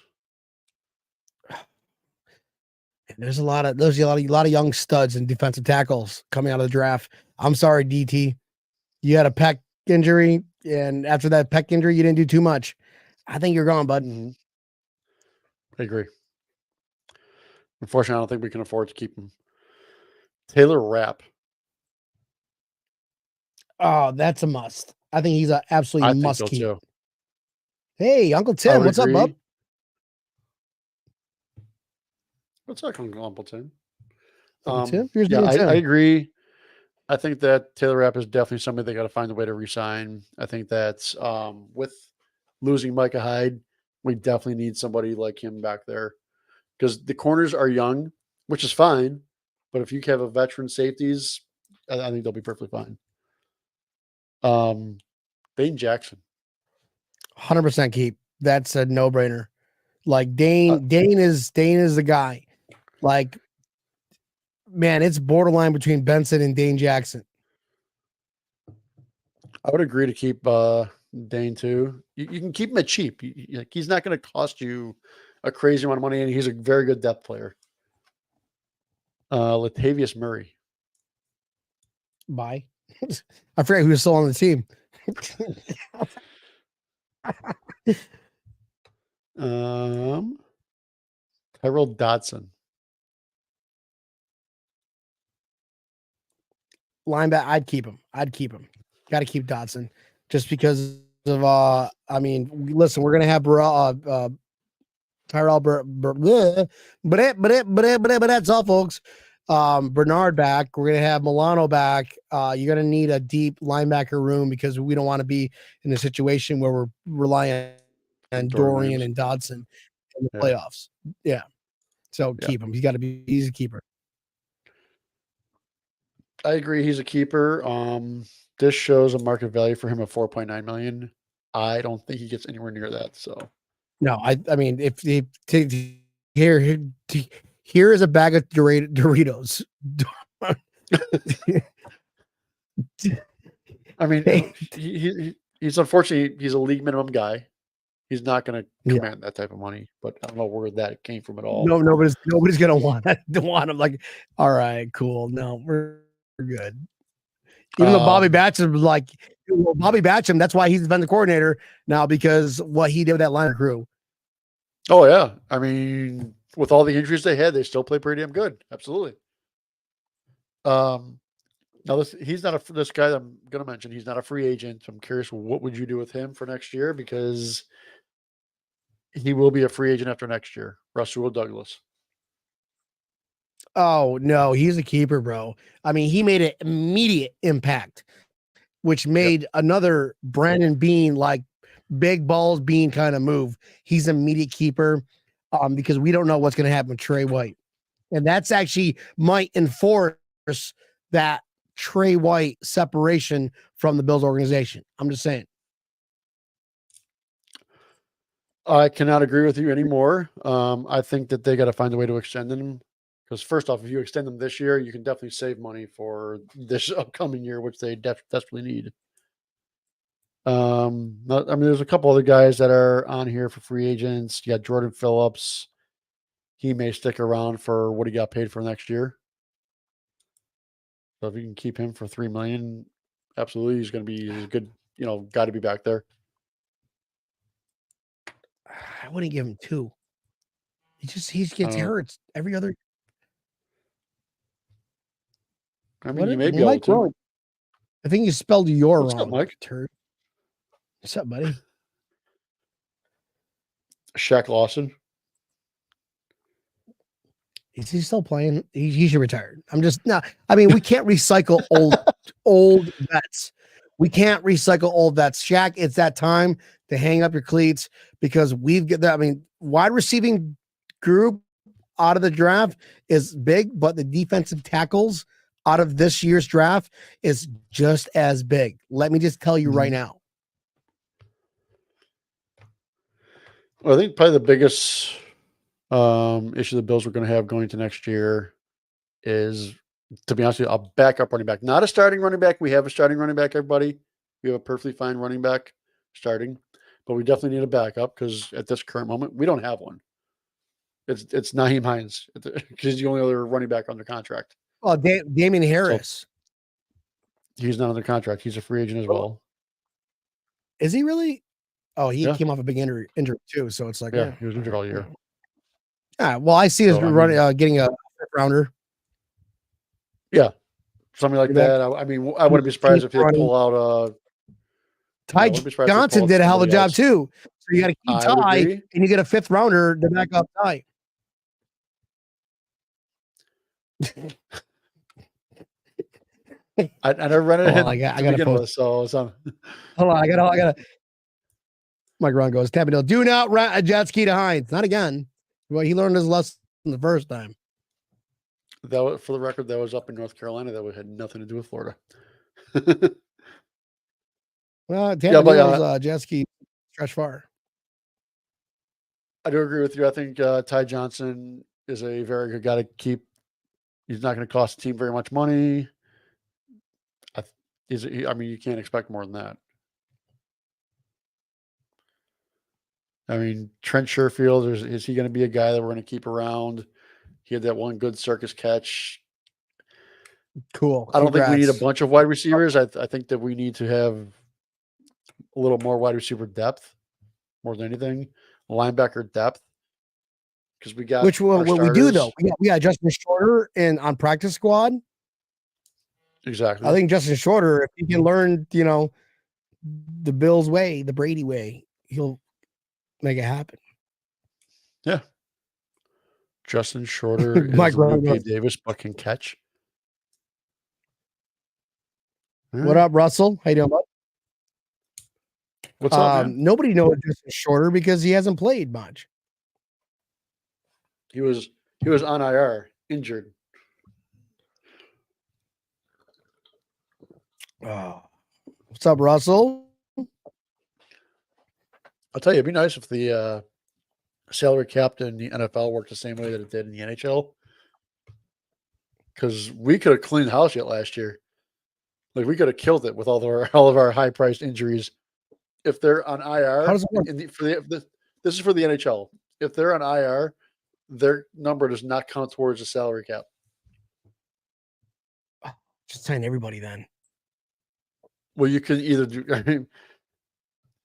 There's a lot of young studs and defensive tackles coming out of the draft. I'm sorry, DT. You had a pec injury, and after that pec injury, you didn't do too much. I think you're gone, bud. Mm-hmm. I agree. Unfortunately, I don't think we can afford to keep him. Taylor Rapp. Oh, that's a must. I think he's an absolutely I think must so keep. too. Hey, Uncle I Tim, would what's up, bub? agree. What's up, Uncle Tim? Uncle Tim? Here's Yeah, me and Tim. I agree. I think that Taylor Rapp is definitely somebody they got to find a way to resign. I think that's with losing Micah Hyde, we definitely need somebody like him back there because the corners are young, which is fine. But if you have a veteran safeties, I think they'll be perfectly fine. Dane Jackson. 100% keep. That's a no-brainer. Like Dane is the guy. Like, man, it's borderline between Benson and Dane Jackson. I would agree to keep Dane too. You can keep him at cheap. He's not going to cost you a crazy amount of money, and he's a very good depth player. Latavius Murray. Bye. I forget who was still on the team. Tyrell Dodson. Linebacker, I'd keep him. Got to keep Dodson just because of I mean, listen, we're gonna have Tyrell, but that's all, folks. Bernard back. We're gonna have Milano back. You're gonna need a deep linebacker room because we don't want to be in a situation where we're relying on Dorian and Dodson in the playoffs. Yeah. So keep him. He's a keeper. I agree. He's a keeper. This shows a market value for him of 4.9 million. I don't think he gets anywhere near that. So no, I mean, if here is a bag of Doritos. I mean, he's unfortunately he's a league minimum guy. He's not going to command that type of money, but I don't know where that came from at all. No, nobody's going to want him. Like, all right, cool. No, we're good. Even though Bobby Batcham was like, Bobby Batcham, that's why he's been the coordinator now because what he did with that line of crew. Oh yeah, I mean, with all the injuries they had, they still play pretty damn good. Absolutely. Now he's not this guy that I'm going to mention. He's not a free agent. I'm curious, what would you do with him for next year? Because he will be a free agent after next year. Rasul Douglas. Oh no, he's a keeper, bro. I mean, he made an immediate impact, which made another Brandon Bean like big balls Bean kind of move. He's an immediate keeper, because we don't know what's going to happen with Trey White, and that's actually might enforce that Trey White separation from the Bills organization. I'm just saying. I cannot agree with you anymore. I think that they got to find a way to extend him. Because first off, if you extend them this year, you can definitely save money for this upcoming year, which they desperately need. I mean, there's a couple other guys that are on here for free agents. You got Jordan Phillips. He may stick around for what he got paid for next year. So if you can keep him for $3 million, absolutely, he's going to be a good, got to be back there. I wouldn't give him 2. He gets hurt every other. I mean, you may be able to. I think you spelled your What's wrong. up, Mike? Turd. What's up, buddy? Shaq Lawson. Is he still playing? He should retire. I'm just not. I mean, we can't recycle old vets. We can't recycle old vets. Shaq, it's that time to hang up your cleats because we've got that. I mean, wide receiving group out of the draft is big, but the defensive tackles out of this year's draft is just as big. Let me just tell you right now. Well, I think probably the biggest issue the Bills are going to have going to next year is, to be honest with you, a backup running back. Not a starting running back. We have a starting running back, everybody. We have a perfectly fine running back starting, but we definitely need a backup because at this current moment, we don't have one. It's Naheem Hines because he's the only other running back under contract. Oh, Damian Harris. So he's not under contract. He's a free agent as well. Is he really? Oh, he Yeah. came off a big injury too. So it's like, Yeah, he was injured all year. Yeah, well, I see us So, I running, mean- getting a fifth rounder. Yeah, something like You're that. I mean, I wouldn't be surprised if they pull out. Ty wouldn't be surprised if they Johnson pull out did a hell of a somebody job else. too. So you got to keep I would Ty, agree. and you get a fifth rounder to back up Ty. I never read it. Hold on, I gotta post. With, Hold on, I gotta. Mike Ron goes, Tappendale, do not rent a jet ski to Hines. Not again. Well, he learned his lesson the first time. that was, for the record, that was up in North Carolina. That had nothing to do with Florida. Well, Tappendale's jet ski stretch far. I do agree with you. I think Ty Johnson is a very good guy to keep. He's not going to cost the team very much money. I mean, you can't expect more than that. I mean, Trent Sherfield, is he going to be a guy that we're going to keep around? He had that one good circus catch. Cool. I don't think we need a Congrats. bunch of wide receivers. I think that we need to have a little more wide receiver depth more than anything. Linebacker depth. Because we got Which what we do though. We got Justin Shorter on practice squad. Exactly. I think Justin Shorter, if he can learn, the Bills way, the Brady way, he'll make it happen. Yeah. Justin Shorter is Mike the new Ron Gabe Davis, but can catch. What up, Russell? How you doing, bud? What's up, man? Nobody knows Justin Shorter because he hasn't played much. He was on IR, injured. Oh. What's up, Russell? I'll tell you, it'd be nice if the salary cap in the NFL worked the same way that it did in the NHL. Because we could have cleaned house yet last year. Like we could have killed it with all of our high priced injuries. If they're on IR, How does it work? This is for the NHL. If they're on IR, their number does not count towards the salary cap. Just sign everybody then. Well, you can either do. I mean,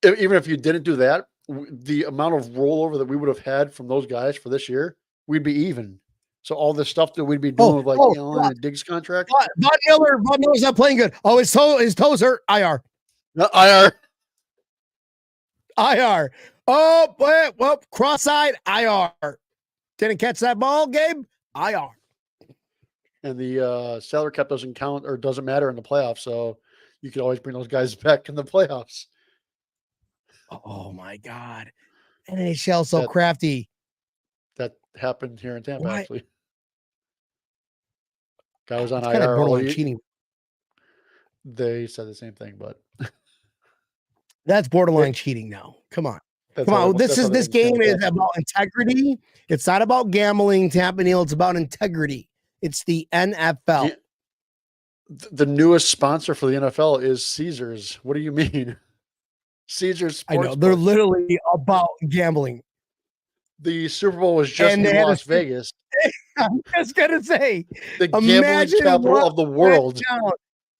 even if you didn't do that, the amount of rollover that we would have had from those guys for this year, we'd be even. So all this stuff that we'd be doing with Allen and Diggs contract. Von Miller's not playing good. Oh, his toes hurt. IR. No, IR. IR. Oh, well, cross-eyed. IR. Didn't catch that ball, Gabe. IR. And the salary cap doesn't count or doesn't matter in the playoffs. So you could always bring those guys back in the playoffs. Oh my God. NHL so crafty. That happened here in Tampa, Why? actually. Guy was on It's kind of IR. borderline cheating. They said the same thing, but That's borderline cheating now. Come on. Come on. This game is about integrity. It's not about gambling, Tampa Neal. It's about integrity. It's the NFL. The newest sponsor for the NFL is Caesars. What do you mean? Caesars Sports. I know. They're literally about gambling. The Super Bowl was just in Las Vegas. I'm just gonna say, the gambling capital of the world.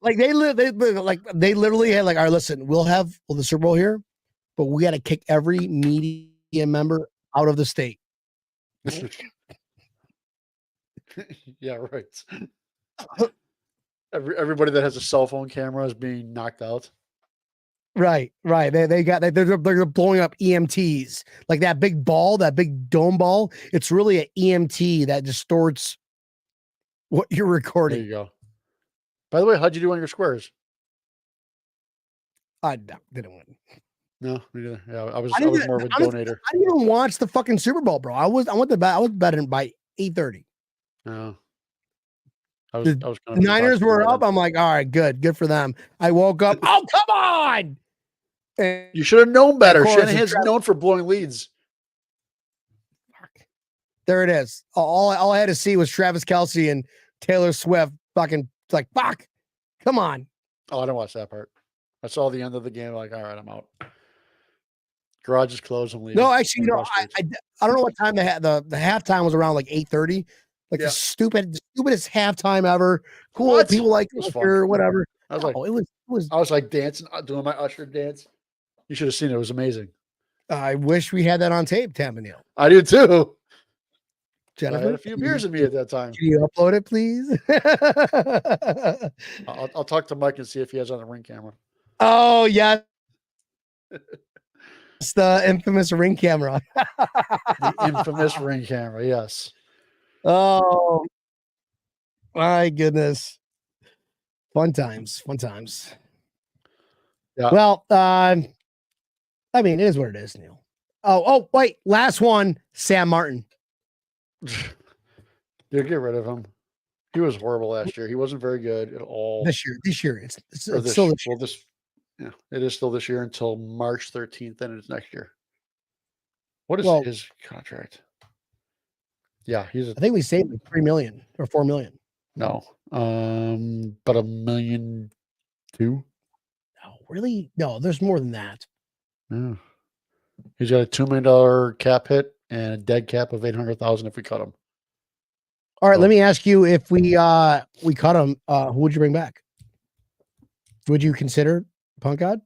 Like they literally had like, all right, listen, we'll the Super Bowl here, but we got to kick every media member out of the state. Yeah, right. Everybody that has a cell phone camera is being knocked out. Right. They're blowing up EMTs, like that big ball, that big dome ball. It's really an EMT that distorts what you're recording. There you go. By the way, how'd you do on your squares? I didn't win. No, me neither. Yeah, I was more of a donator. I didn't even watch the fucking Super Bowl, bro. I was betting by 8:30. No. I was kind of Niners were up. I'm like, all right, good for them. I woke up. Oh, come on! And you should have known better. Shanahan's known for blowing leads. There it is. All I had to see was Travis Kelce and Taylor Swift fucking like, fuck. Come on. Oh, I didn't watch that part. I saw the end of the game. Like, all right, I'm out. Garage is closed. I'm leaving. No, actually, I'm you know, frustrated. I don't know what time the halftime was around like 8:30. Like Yeah. the stupidest halftime ever. Cool What? people like It was fun. Usher, whatever. I was No, like, it was. I was like dancing, doing my Usher dance. You should have seen it. It was amazing. I wish we had that on tape, Tampanil. I do too. Jennifer, I had a few beers in me at that time. Can you upload it, please? I'll talk to Mike and see if he has on the ring camera. Oh yeah, it's the infamous ring camera. The infamous ring camera. Yes. Oh my goodness. Fun times. Fun times. Yeah. Well, I mean, it is what it is, Neil. Oh, wait. Last one, Sam Martin. Dude, get rid of him. He was horrible last year. He wasn't very good at all. This year. It's Or this, still this year. well, this, yeah, it is still this year until March 13th, and it's next year. What is his contract? Yeah, I think we saved like 3 million or 4 million. No, but $1.2 million. No, really? No, there's more than that. Yeah. He's got a $2 million cap hit and a dead cap of 800,000 if we cut him. All right, let me ask you: if we cut him, who would you bring back? Would you consider Punk God?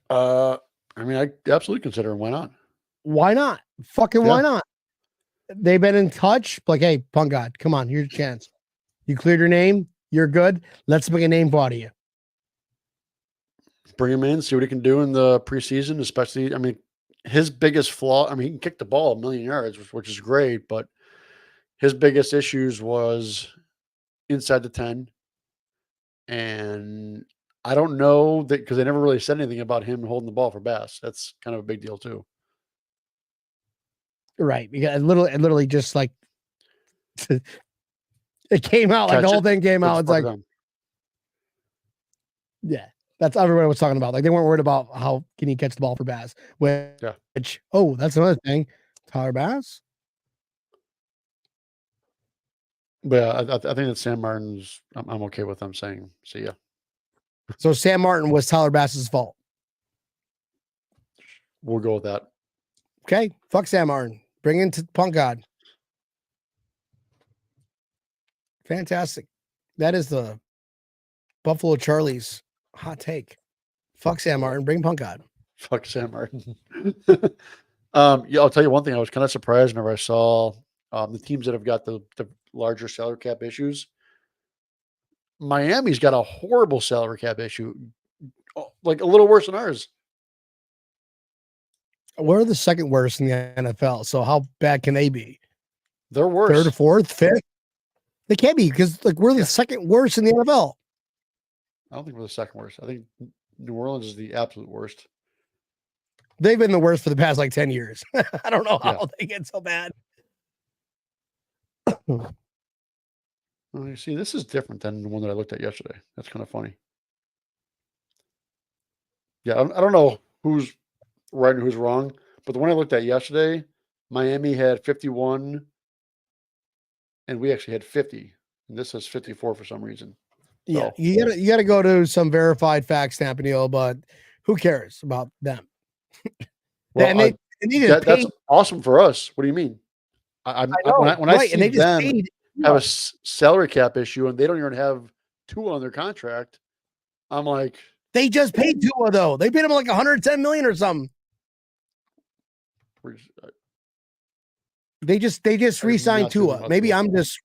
I mean, I absolutely consider him. Why not? Why not? Fucking why not? They've been in touch. Like, hey, Punk God, come on, here's your chance. You cleared your name. You're good. Let's make a name out of you. Bring him in, see what he can do in the preseason, especially, I mean, his biggest flaw, I mean, he can kick the ball 1 million yards, which is great, but his biggest issues was inside the 10. And I don't know that because they never really said anything about him holding the ball for Bass. That's kind of a big deal too. Right. Because it literally just like it came out, like the whole thing came out. It's like, yeah, that's everybody was talking about. Like they weren't worried about how can he catch the ball for Bass. Which, oh, that's another thing. Tyler Bass. But yeah, I think that Sam Martin's, I'm okay with them saying, see ya. So Sam Martin was Tyler Bass's fault. We'll go with that. Okay. Fuck Sam Martin. Bring in to Punk God. Fantastic. That is the Buffalo Charlie's hot take. Fuck Sam Martin. Bring Punk God. Fuck Sam Martin. Yeah, I'll tell you one thing. I was kind of surprised whenever I saw the teams that have got the larger salary cap issues. Miami's got a horrible salary cap issue, like a little worse than ours. We're the second worst in the NFL. So how bad can they be? They're worse. Third, fourth, fifth. They can't be because like we're the second worst in the NFL. I don't think we're the second worst. I think New Orleans is the absolute worst. They've been the worst for the past like 10 years. I don't know how they get so bad. Well, you see, this is different than the one that I looked at yesterday. That's kind of funny. Yeah, I don't know who's right and who's wrong, but the one I looked at yesterday, Miami had 51, and we actually had 50, and this says 54 for some reason. Yeah, you gotta go to some verified facts, Tampanil, but who cares about them? Well, and they need to pay. That's awesome for us. What do you mean? I know, when I see and they them just paid, have a salary cap issue and they don't even have two on their contract, I'm like, they just paid Tua though. They paid him like 110 million or something. They just re-signed Tua. Maybe I'm just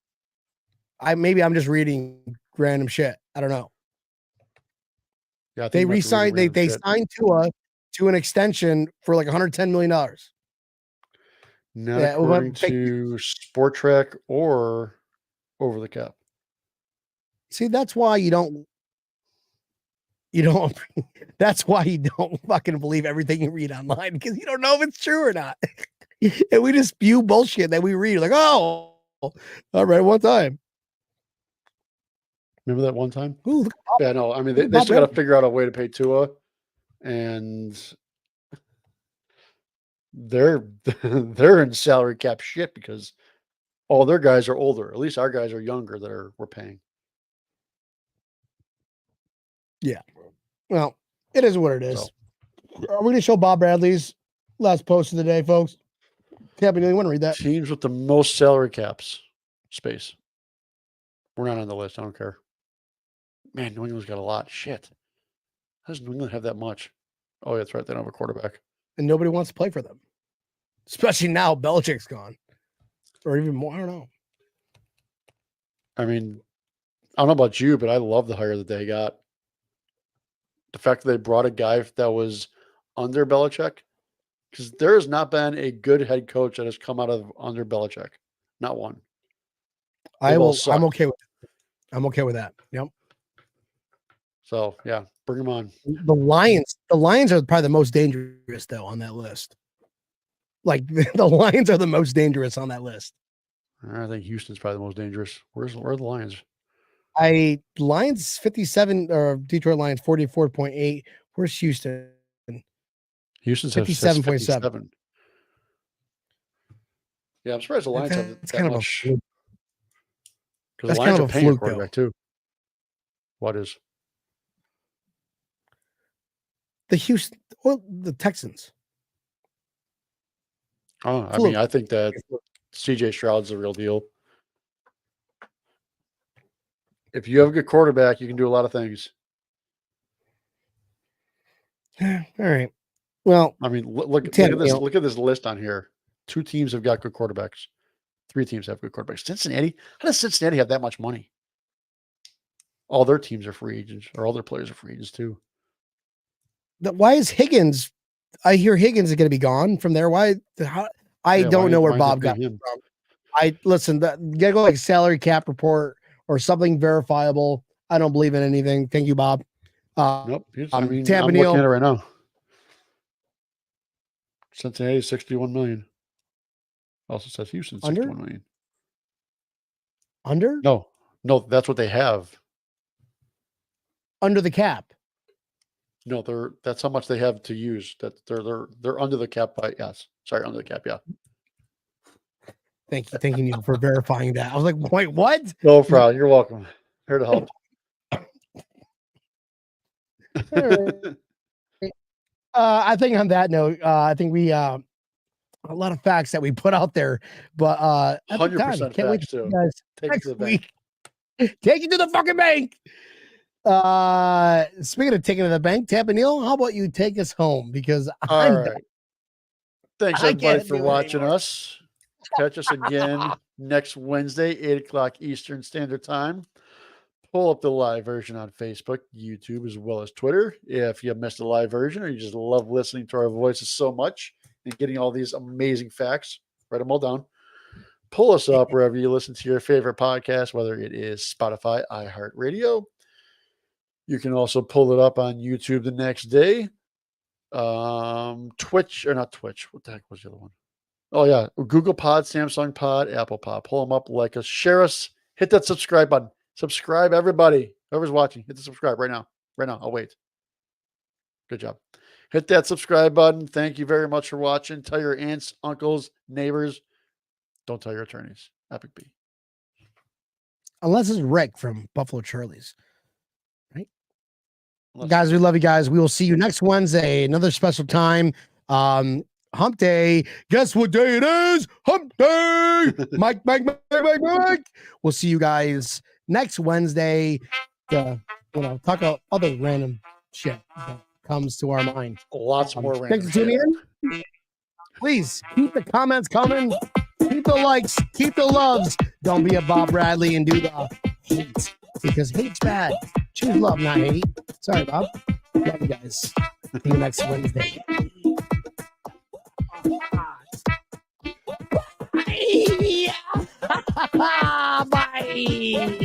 reading random shit. I don't know. Yeah, they re-signed. They signed Tua to an extension for like $110 million. Not according to Sport Track or Over the Cap. See, that's why you don't. That's why you don't fucking believe everything you read online because you don't know if it's true or not. And we just spew bullshit that we read. Like, oh, all right, one time. Remember that one time? Ooh, yeah, no. I mean, they still got to figure out a way to pay Tua, and they're in salary cap shit because all their guys are older. At least our guys are younger that we're paying. Yeah. Well, it is what it is. Are we going to show Bob Bradley's last post of the day, folks? Tampa, do you want to read that? Teams with the most salary caps space. We're not on the list. I don't care. Man, New England's got a lot. Shit. How does New England have that much? Oh, yeah, that's right. They don't have a quarterback. And nobody wants to play for them. Especially now Belichick's gone. Or even more. I don't know. I mean, I don't know about you, but I love the hire that they got. The fact that they brought a guy that was under Belichick, because there has not been a good head coach that has come out of under Belichick. Not one. I'm okay with it. I'm okay with that. Yep. So yeah, bring him on. The Lions are probably the most dangerous though on that list. Like the Lions are the most dangerous on that list. I think Houston's probably the most dangerous. Where are the Lions? Lions 57 or Detroit Lions 44.8. Where's Houston? Houston's 57.7. Yeah, I'm surprised the Lions have That's that kind much. of a Because the kind Lions of are a paying a fluke, quarterback too. What is? the Texans. Oh, I mean, I think that CJ Stroud's the real deal. If you have a good quarterback, you can do a lot of things. All right. Well, I mean, look at this. Look at this list on here. 2 teams have got good quarterbacks. 3 teams have good quarterbacks. Cincinnati. How does Cincinnati have that much money? All their teams are free agents, or all their players are free agents too. why is Higgins? I hear Higgins is going to be gone from there. Why? I don't know where Bob got him from. Gotta go like salary cap report or something verifiable. I don't believe in anything. Thank you, Bob. Nope. I'm looking at it right now. Cincinnati 61 million. Also says Houston 61 million. Under? No, that's what they have. Under the cap. No, that's how much they have to use. That they're under the cap by under the cap, yeah. Thank you, Neil, for verifying that. I was like, wait, what? No problem. You're welcome. Here to help. I think on that note, I think we a lot of facts that we put out there, but 100% can't wait facts to too. guys Take it to the week. bank. Take it to the fucking bank. Speaking of taking to the bank, Tampa Neil, how about you take us home? Because all right. Thanks everybody for watching us. Catch us again next Wednesday, 8:00 Eastern Standard Time. Pull up the live version on Facebook, YouTube, as well as Twitter. If you missed the live version or you just love listening to our voices so much and getting all these amazing facts, write them all down. Pull us up wherever you listen to your favorite podcast, whether it is Spotify, iHeartRadio. You can also pull it up on YouTube the next day. Twitch, or not Twitch. What the heck was the other one? Oh, yeah. Google Pod, Samsung Pod, Apple Pod. Pull them up, like us, share us, hit that subscribe button. Subscribe, everybody. Whoever's watching, hit the subscribe right now. Right now. I'll wait. Good job. Hit that subscribe button. Thank you very much for watching. Tell your aunts, uncles, neighbors. Don't tell your attorneys. Epic B. Unless it's Rick from Buffalo Charlie's. Right? Guys, we love you guys. We will see you next Wednesday. Another special time. Hump day. Guess what day it is? Hump day. Mike. We'll see you guys next Wednesday to, talk about other random shit that comes to our mind. Lots more random. Thanks for tuning in. Please keep the comments coming. Keep the likes. Keep the loves. Don't be a Bob Bradley and do the hate, because hate's bad. Choose love, not hate. Sorry, Bob. Love you guys. See you next Wednesday. Bye. Bye.